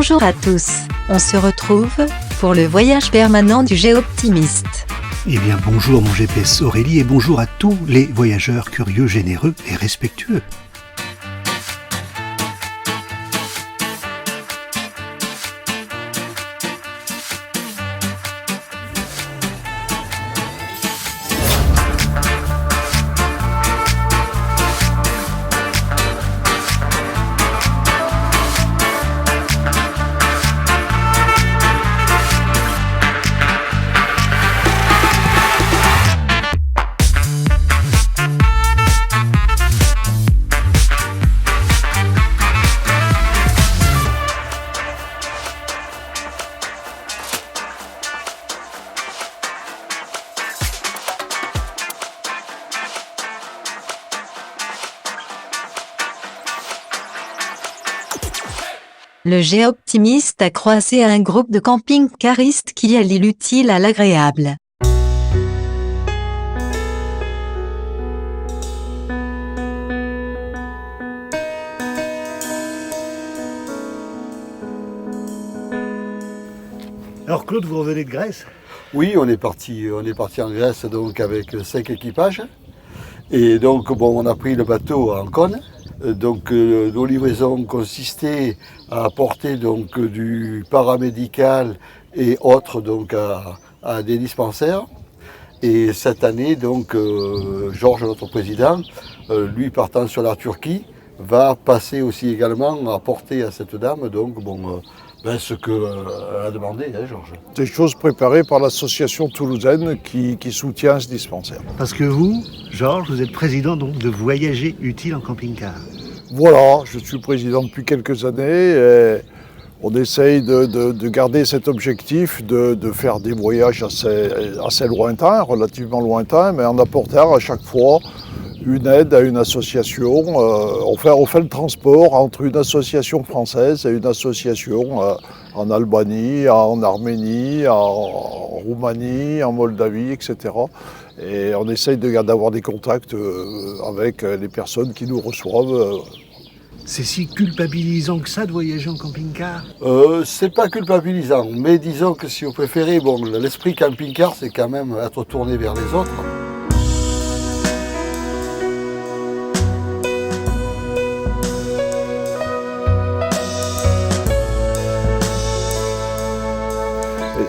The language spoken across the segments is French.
Bonjour à tous, on se retrouve pour le voyage permanent du Géoptimiste. Eh bien bonjour mon GPS Aurélie et bonjour à tous les voyageurs curieux, généreux et respectueux. Le Géoptimiste a croisé un groupe de camping-caristes qui allient l'utile à l'agréable. Alors Claude, vous revenez de Grèce ? Oui, on est parti en Grèce donc avec 5 équipages. Et donc bon, on a pris le bateau à Ancône. Donc nos livraisons consistaient à apporter donc du paramédical et autres donc à des dispensaires. Et cette année donc Georges, notre président, lui partant sur la Turquie, va passer aussi également à apporter à cette dame donc ce qu'elle a demandé, hein, Georges. Des choses préparées par l'association toulousaine qui soutient ce dispensaire. Parce que vous, Georges, vous êtes président donc de Voyager Utile en camping-car. Voilà, je suis président depuis quelques années et on essaye de garder cet objectif de faire des voyages assez lointains, relativement lointains, mais en apportant à chaque fois une aide à une association. On fait le transport entre une association française et une association en Albanie, en Arménie, en Roumanie, en Moldavie, etc. Et on essaye d'avoir des contacts avec les personnes qui nous reçoivent. C'est si culpabilisant que ça de voyager en camping-car ? C'est pas culpabilisant, mais disons que si vous préférez, l'esprit camping-car, c'est quand même être tourné vers les autres.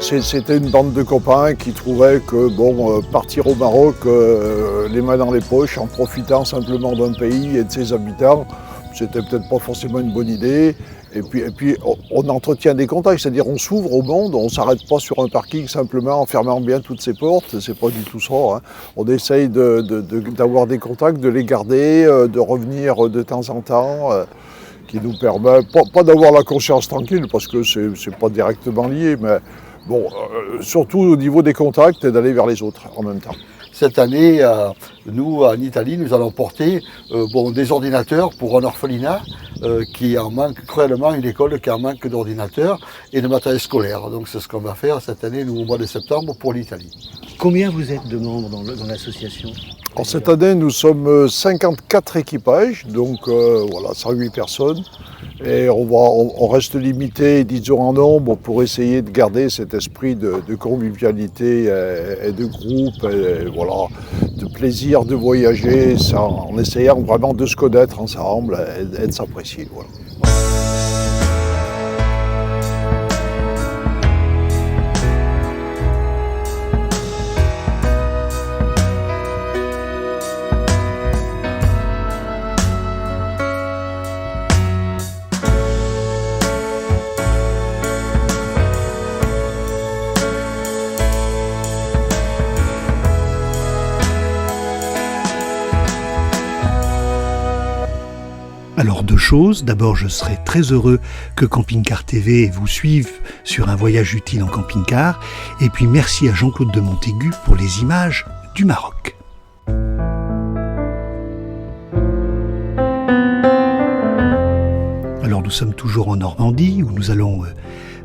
C'était une bande de copains qui trouvaient que partir au Maroc les mains dans les poches en profitant simplement d'un pays et de ses habitants, c'était peut-être pas forcément une bonne idée. Et puis on entretient des contacts, c'est-à-dire on s'ouvre au monde, on ne s'arrête pas sur un parking simplement en fermant bien toutes ses portes, c'est pas du tout ça. Hein. On essaye d'avoir des contacts, de les garder, de revenir de temps en temps, qui nous permet, pas d'avoir la conscience tranquille parce que c'est pas directement lié, mais surtout au niveau des contacts et d'aller vers les autres en même temps. Cette année, nous, en Italie, nous allons porter des ordinateurs pour un orphelinat qui en manque cruellement, une école qui en manque d'ordinateurs et de matériel scolaire. Donc c'est ce qu'on va faire cette année, nous, au mois de septembre, pour l'Italie. Combien vous êtes de membres dans l'association ? Cette année, nous sommes 54 équipages, donc 108 personnes. Et on reste limité, disons, en nombre pour essayer de garder cet esprit de convivialité et de groupe, et de plaisir de voyager, en essayant vraiment de se connaître ensemble et de s'apprécier. Voilà. Alors deux choses, d'abord je serai très heureux que Camping Car TV vous suive sur un voyage utile en camping-car, et puis merci à Jean-Claude de Montaigu pour les images du Maroc. Alors nous sommes toujours en Normandie où nous allons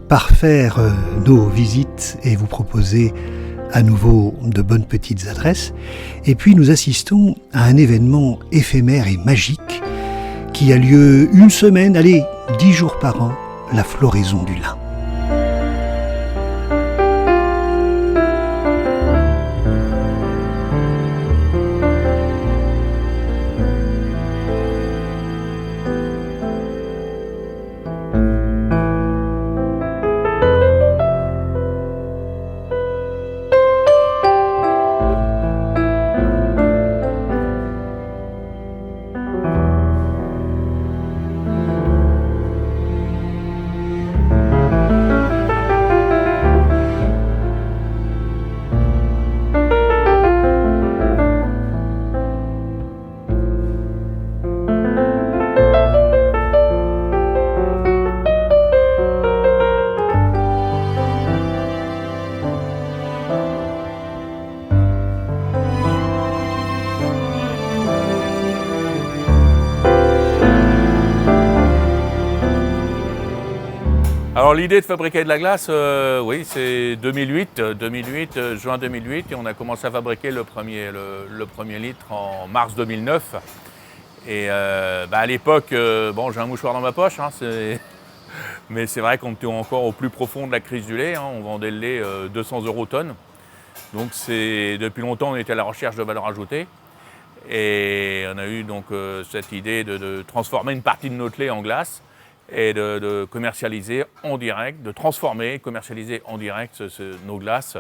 parfaire nos visites et vous proposer à nouveau de bonnes petites adresses. Et puis nous assistons à un événement éphémère et magique qui a lieu une semaine, 10 jours par an, la floraison du lin. Alors l'idée de fabriquer de la glace, oui, c'est 2008, juin 2008, et on a commencé à fabriquer le premier litre en mars 2009. Et à l'époque, bon, j'ai un mouchoir dans ma poche, hein, mais c'est vrai qu'on était encore au plus profond de la crise du lait, hein, on vendait le lait 200 € tonne. Donc depuis longtemps, on était à la recherche de valeur ajoutée. Et on a eu donc cette idée de transformer une partie de notre lait en glace et de commercialiser en direct, de transformer, commercialiser en direct nos glaces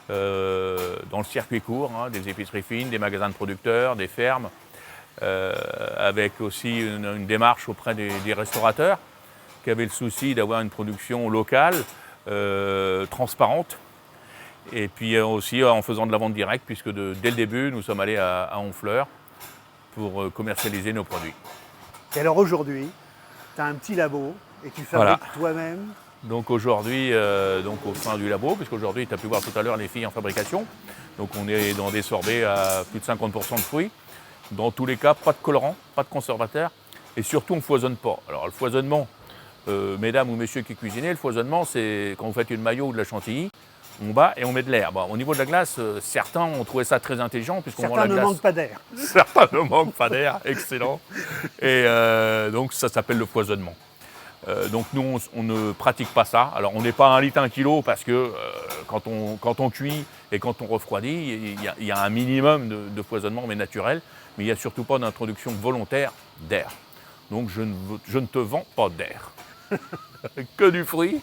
dans le circuit court, hein, des épiceries fines, des magasins de producteurs, des fermes, avec aussi une démarche auprès des restaurateurs qui avaient le souci d'avoir une production locale, transparente, et puis aussi en faisant de la vente directe, puisque dès le début, nous sommes allés à Honfleur pour commercialiser nos produits. Et alors aujourd'hui, tu as un petit labo et tu fabriques toi-même. Donc aujourd'hui, au sein du labo, puisqu'aujourd'hui tu as pu voir tout à l'heure les filles en fabrication. Donc on est dans des sorbets à plus de 50% de fruits. Dans tous les cas, pas de colorant, pas de conservateur. Et surtout, on ne foisonne pas. Alors le foisonnement, mesdames ou messieurs qui cuisinez, le foisonnement, c'est quand vous faites une maillot ou de la chantilly, on bat et on met de l'air. Bon, au niveau de la glace, certains ont trouvé ça très intelligent puisqu'on vend la glace. Certains ne manquent pas d'air. Certains ne manquent pas d'air, excellent. Et donc ça s'appelle le foisonnement. Donc nous, on ne pratique pas ça. Alors on n'est pas à 1 litre 1 kilo parce que quand on cuit et quand on refroidit, il y a un minimum de foisonnement, mais naturel. Mais il n'y a surtout pas d'introduction volontaire d'air. Donc je ne te vends pas d'air. Que du fruit.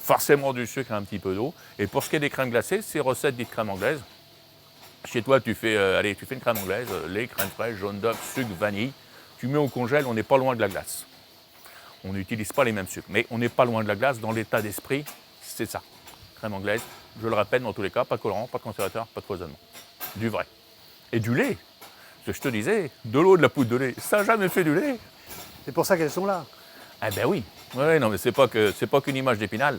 Forcément du sucre et un petit peu d'eau. Et pour ce qui est des crèmes glacées, c'est recette dite crème anglaise. Chez toi, tu fais une crème anglaise, lait, crème fraîche, jaune d'œuf, sucre, vanille. Tu mets au congèle, on n'est pas loin de la glace. On n'utilise pas les mêmes sucres, mais on n'est pas loin de la glace. Dans l'état d'esprit, c'est ça. Crème anglaise, je le répète, dans tous les cas, pas de colorant, pas de conservateur, pas de foisonnement. Du vrai. Et du lait. Ce que je te disais, de l'eau, de la poudre de lait, ça n'a jamais fait du lait. C'est pour ça qu'elles sont là. Eh ben oui. Ouais, non, mais c'est pas qu'une image d'Épinal.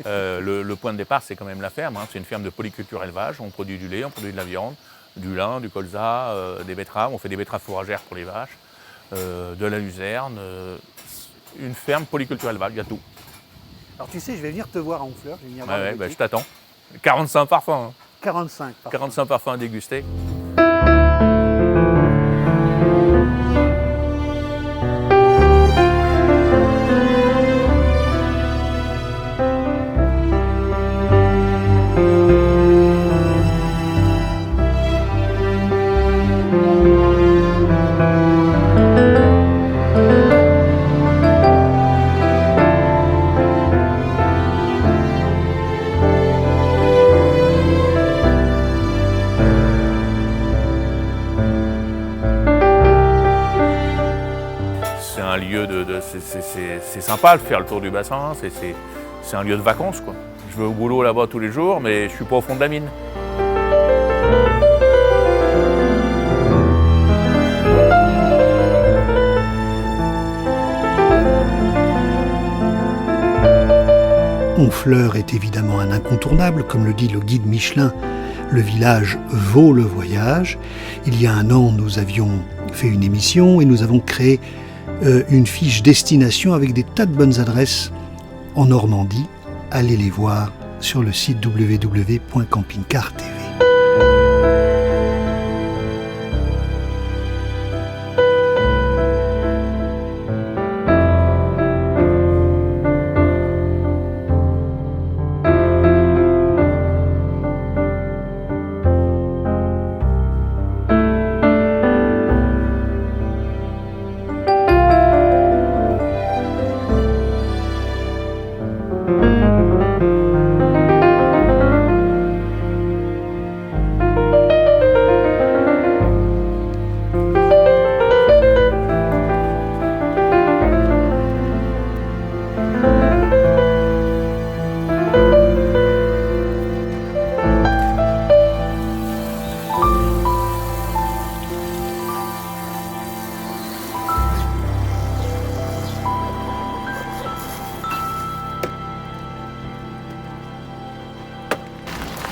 Le point de départ, c'est quand même la ferme. Hein. C'est une ferme de polyculture élevage. On produit du lait, on produit de la viande, du lin, du colza, des betteraves. On fait des betteraves fourragères pour les vaches, de la luzerne. Une ferme polyculture élevage, il y a tout. Alors tu sais, je vais venir te voir à Honfleur. Je vais venir voir je t'attends. 45 parfums. Hein. 45 parfums. 45 parfums à déguster. C'est sympa de faire le tour du bassin, c'est un lieu de vacances, quoi. Je vais au boulot là-bas tous les jours, mais je ne suis pas au fond de la mine. Honfleur est évidemment un incontournable, comme le dit le guide Michelin. Le village vaut le voyage. Il y a 1 an, nous avions fait une émission et nous avons créé une fiche destination avec des tas de bonnes adresses en Normandie. Allez les voir sur le site www.campingcar.tv.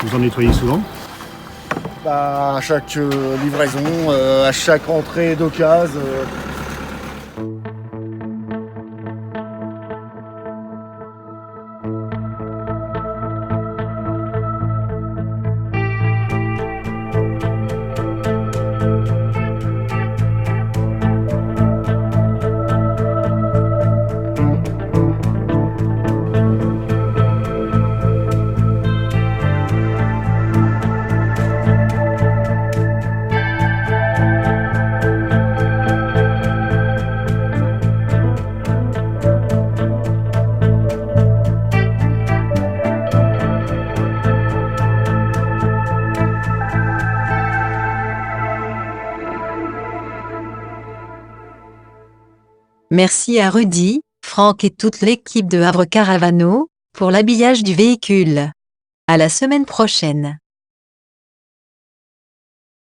Vous en nettoyez souvent? À chaque livraison, à chaque entrée d'occasion. Merci à Rudy, Franck et toute l'équipe de Havre Caravano pour l'habillage du véhicule. À la semaine prochaine.